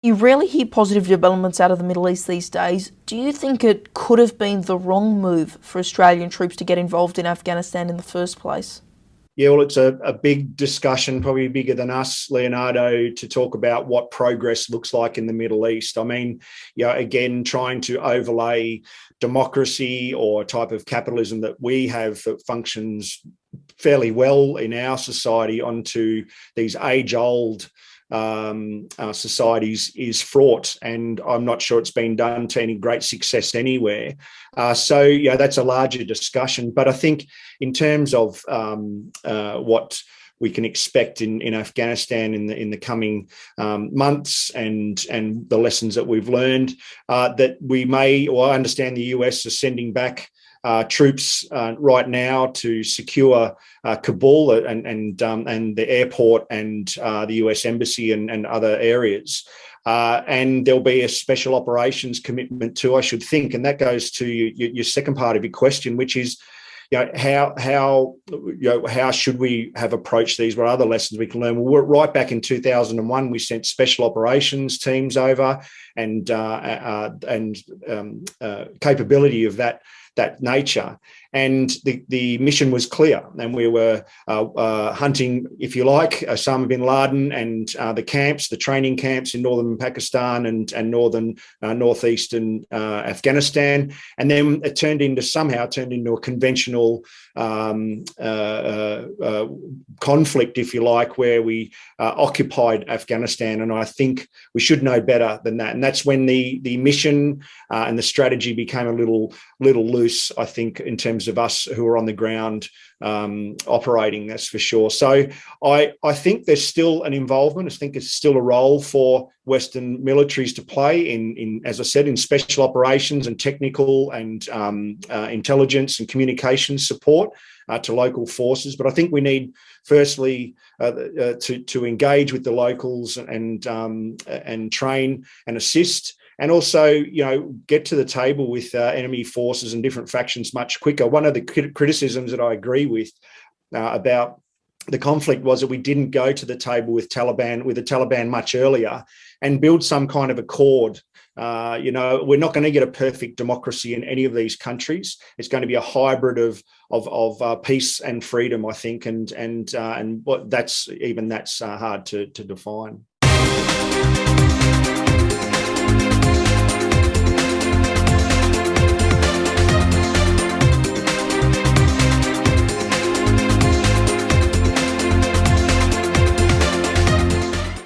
You rarely hear positive developments out of the Middle East these days. Do you think it could have been the wrong move for Australian troops to get involved in Afghanistan in the first place? Yeah, well, it's a big discussion, probably bigger than us, Leonardo, to talk about what progress looks like in the Middle East. I mean, again, trying to overlay democracy or a type of capitalism that we have that functions fairly well in our society onto these age-old societies is fraught, and I'm not sure it's been done to any great success anywhere. So that's a larger discussion. But I think in terms of what we can expect in Afghanistan in the coming months and the lessons that we've learned, that we may, or I understand the US is sending back troops right now to secure Kabul and the airport and the US embassy and other areas. And there'll be a special operations commitment too, I should think. And that goes to your second part of your question, which is, how should we have approached these? What other lessons we can learn? Well, right back in 2001, we sent special operations teams over, and capability of that nature. And the mission was clear, and we were hunting, if you like, Osama bin Laden and the training camps in northern Pakistan and northeastern Afghanistan. And then it turned into a conventional conflict, if you like, where we occupied Afghanistan. And I think we should know better than that. And that's when the mission and the strategy became a little loose, I think, in terms of us who are on the ground operating, that's for sure. So I think there's still an involvement. I think it's still a role for Western militaries to play in, as I said, in special operations and technical and intelligence and communication support to local forces. But I think we need, firstly, to engage with the locals and train and assist, and also, get to the table with enemy forces and different factions much quicker. One of the criticisms that I agree with about the conflict was that we didn't go to the table with the Taliban much earlier and build some kind of accord. We're not going to get a perfect democracy in any of these countries. It's going to be a hybrid of peace and freedom, I think, and what that's hard to define.